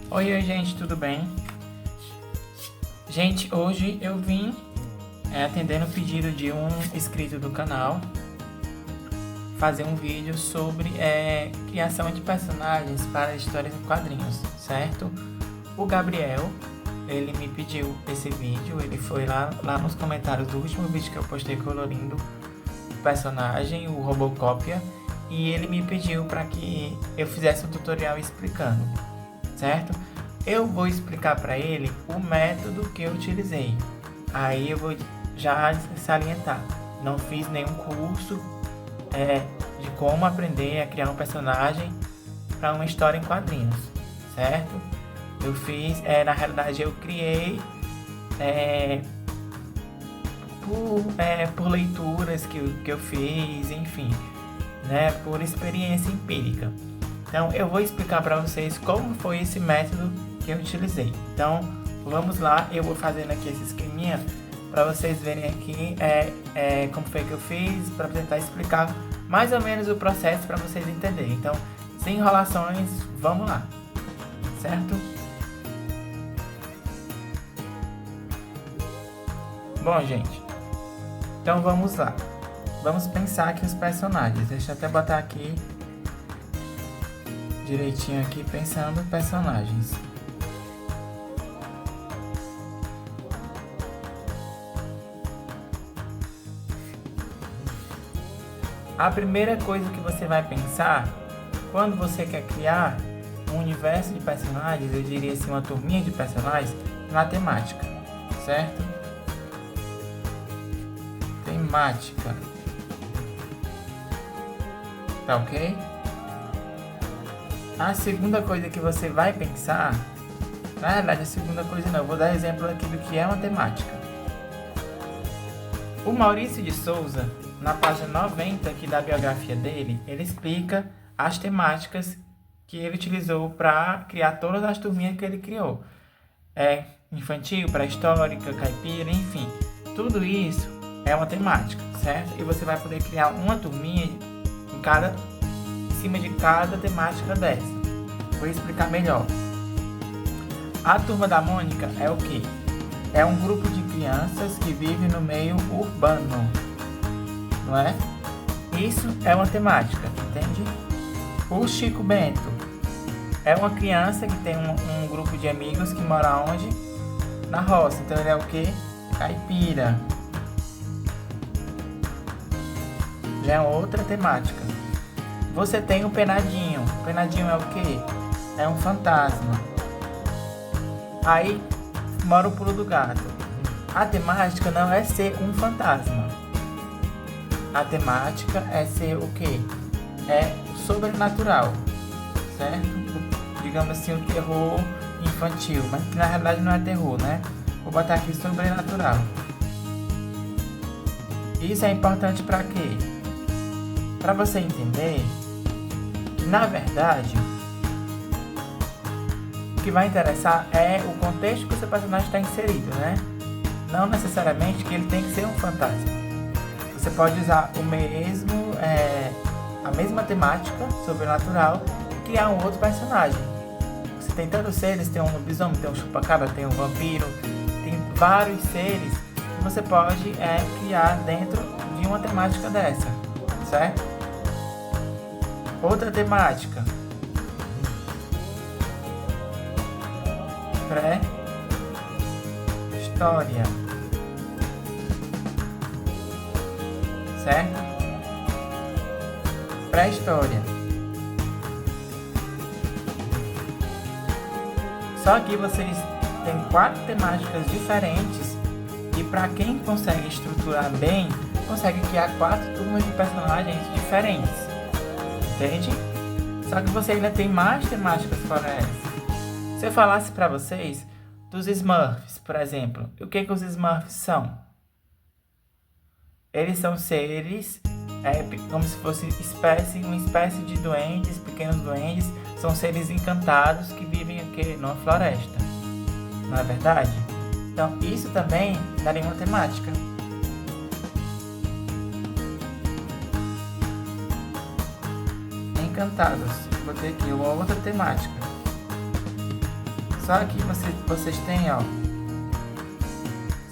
Oi, gente, tudo bem? Gente, hoje eu vim atendendo o pedido de um inscrito do canal fazer um vídeo sobre criação de personagens para histórias em quadrinhos, certo? O Gabriel, ele me pediu esse vídeo, ele foi lá nos comentários do último vídeo que eu postei colorindo o personagem, o Robocópia, e ele me pediu para que eu fizesse um tutorial explicando, certo? Eu vou explicar para ele o método que eu utilizei. Aí eu vou já salientar, não fiz nenhum curso de como aprender a criar um personagem para uma história em quadrinhos, certo? Eu fiz, na realidade eu criei por leituras que eu fiz, enfim, né, por experiência empírica. Então eu vou explicar para vocês como foi esse método que eu utilizei. Então vamos lá, eu vou fazendo aqui esse esqueminha para vocês verem aqui como foi que eu fiz, para tentar explicar mais ou menos o processo para vocês entenderem. Então, sem enrolações, vamos lá, certo? Bom, gente, então vamos lá. Vamos pensar aqui os personagens. Deixa eu até botar aqui direitinho aqui, pensando personagens. A primeira coisa que você vai pensar quando você quer criar um universo de personagens, eu diria assim, uma turminha de personagens, na temática, certo? Temática. Tá ok? A segunda coisa que você vai pensar, na verdade a segunda coisa não, eu vou dar exemplo aqui do que é uma temática. O Maurício de Souza, na página 90 aqui da biografia dele, ele explica as temáticas que ele utilizou para criar todas as turminhas que ele criou. Infantil, pré-histórica, caipira, enfim. Tudo isso é uma temática, certo? E você vai poder criar uma turminha em cima de cada temática dessa. Vou explicar melhor. A Turma da Mônica é o quê? É um grupo de crianças que vive no meio urbano, não é? Isso é uma temática, entende? O Chico Bento é uma criança que tem um grupo de amigos que mora onde? Na roça. Então ele é o quê? Caipira. Já é outra temática. Você tem o Penadinho. O Penadinho é o quê? É um fantasma. Aí mora o Pulo do Gato. A temática não é ser um fantasma. A temática é ser o quê? É sobrenatural, certo? Digamos assim, o terror infantil, mas que na realidade não é terror, né? Vou botar aqui sobrenatural. Isso é importante para quê? Para você entender que, na verdade, o que vai interessar é o contexto que o seu personagem está inserido, né? Não necessariamente que ele tem que ser um fantasma. Você pode usar a mesma temática sobrenatural e criar um outro personagem. Você tem tantos seres, tem um lobisomem, tem um chupacabra, tem um vampiro, tem vários seres que você pode criar dentro de uma temática dessa, certo? Outra temática. Pré-história. Certo? Pré-história. Só que vocês têm 4 temáticas diferentes e para quem consegue estruturar bem, consegue criar 4 turmas de personagens diferentes. Entende? Só que você ainda tem mais temáticas fora essa. Se eu falasse para vocês dos Smurfs, por exemplo, o que os Smurfs são? Eles são seres, como se fosse uma espécie de duendes, pequenos duendes. São seres encantados que vivem aqui numa floresta. Não é verdade? Então, isso também daria uma temática. Encantados. Botei aqui uma outra temática. Só que vocês têm, ó,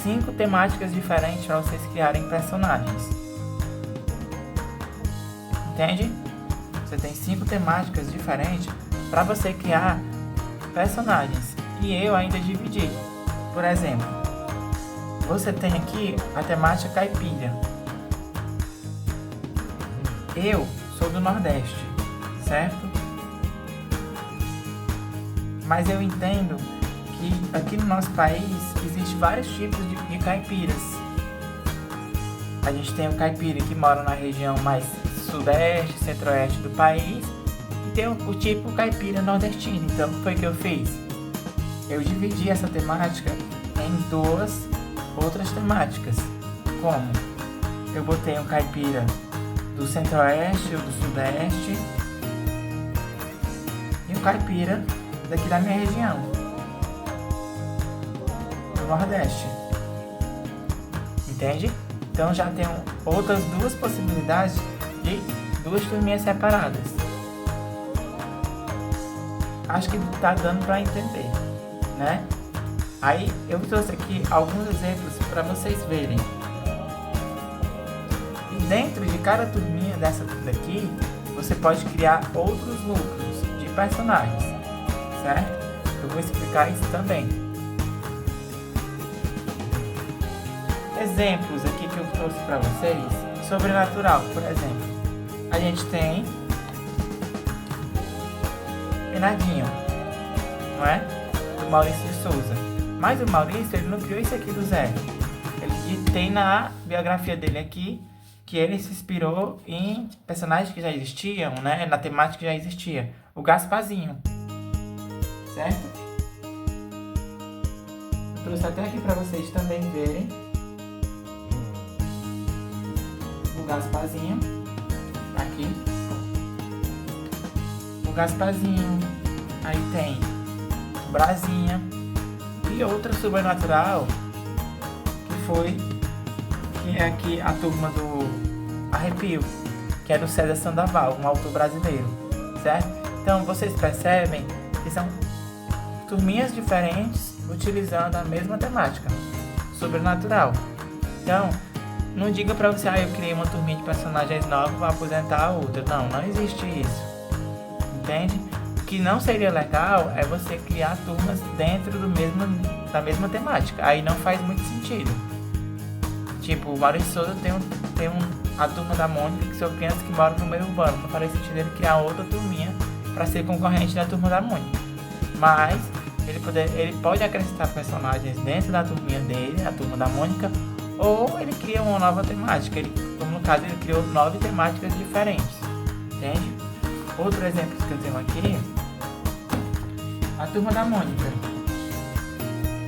5 temáticas diferentes para vocês criarem personagens. Entende? Você tem 5 temáticas diferentes para você criar personagens. E eu ainda dividi. Por exemplo, você tem aqui a temática caipira. Eu sou do Nordeste, certo? Mas eu entendo que aqui no nosso país existem vários tipos de caipiras. A gente tem o caipira que mora na região mais sudeste, centro-oeste do país, e tem o tipo caipira nordestino. Então, o que foi que eu fiz? Eu dividi essa temática em 2 outras temáticas. Como? Eu botei um caipira do centro-oeste ou do sudeste e um caipira daqui da minha região, do Nordeste. Entende? Então já tem outras 2 possibilidades de 2 turminhas separadas. Acho que tá dando para entender, né? Aí eu trouxe aqui alguns exemplos para vocês verem. E dentro de cada turminha dessa daqui, você pode criar outros núcleos de personagens, certo? Eu vou explicar isso também. Exemplos aqui que eu trouxe para vocês. Sobrenatural, por exemplo. A gente tem Bernardinho, não é? Do Maurício de Souza. Mas o Maurício, ele não criou isso aqui do zero. Ele tem na biografia dele aqui que ele se inspirou em personagens que já existiam, né? Na temática que já existia. O Gasparzinho. Certo? Eu trouxe até aqui para vocês também verem o Gasparzinho. Aqui. O Gasparzinho. Aí tem o Brasinha. E outra sobrenatural que é aqui a turma do Arrepio, que é do César Sandoval, um autor brasileiro, certo? Então vocês percebem que são turminhas diferentes utilizando a mesma temática, sobrenatural. Então, não diga pra você, eu criei uma turminha de personagens novos, vou aposentar a outra. Não existe isso. Entende? O que não seria legal é você criar turmas dentro da mesma temática. Aí não faz muito sentido. Tipo, o Maurício Souza tem a turma da Mônica, que são crianças que moram no meio urbano. Não faria sentido ele criar outra turminha para ser concorrente da turma da Mônica. Mas ele pode acrescentar personagens dentro da turminha dele, a turma da Mônica, ou ele cria uma nova temática. Como no caso, ele criou 9 temáticas diferentes. Entende? Outro exemplo que eu tenho aqui, a turma da Mônica,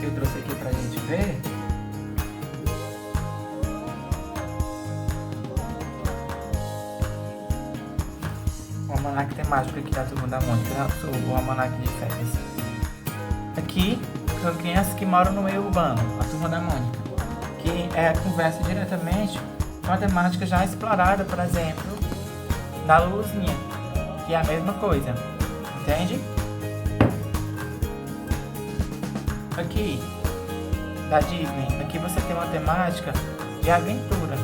que eu trouxe aqui pra gente ver. O almanac temático aqui da turma da Mônica, né? O almanac de férias. Aqui são crianças que moram no meio urbano, a turma da Mônica, que conversa diretamente com a temática já explorada, por exemplo, da Luluzinha, que é a mesma coisa, entende? Aqui, da Disney, aqui você tem uma temática de aventura,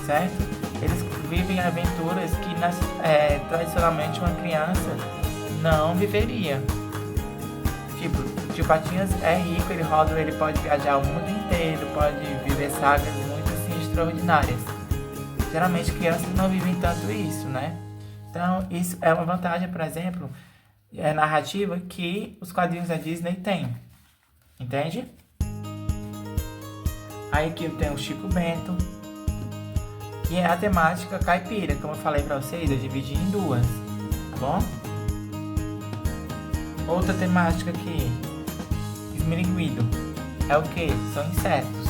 certo? Eles vivem aventuras que tradicionalmente uma criança não viveria. Tipo, o Tio Patinhas é rico, ele pode viajar o mundo inteiro, pode viver sagas muito assim extraordinárias. Geralmente crianças não vivem tanto isso, né? Então isso é uma vantagem, por exemplo, narrativa que os quadrinhos da Disney têm. Entende? Aí aqui eu tenho o Chico Bento, que é a temática caipira, como eu falei pra vocês, eu dividi em 2, tá bom? Outra temática aqui, esmiriguido, é o que? São insetos,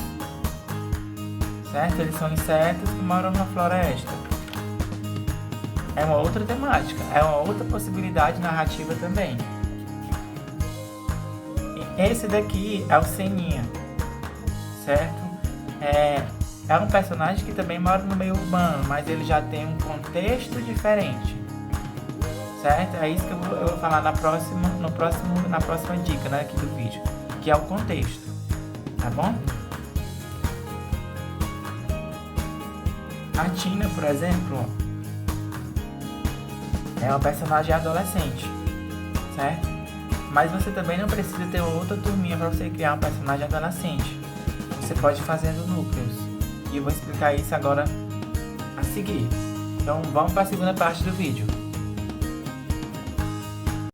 certo? Eles são insetos que moram na floresta. É uma outra temática, é uma outra possibilidade narrativa também. E esse daqui é o Seninha, certo? É um personagem que também mora no meio urbano, mas ele já tem um contexto diferente, certo? É isso que eu vou falar na próxima dica, né, aqui do vídeo, que é o contexto, tá bom? A Tina, por exemplo, é uma personagem adolescente, certo? Mas você também não precisa ter outra turminha para você criar um personagem adolescente. Você pode fazendo núcleos. E eu vou explicar isso agora a seguir. Então vamos para a segunda parte do vídeo.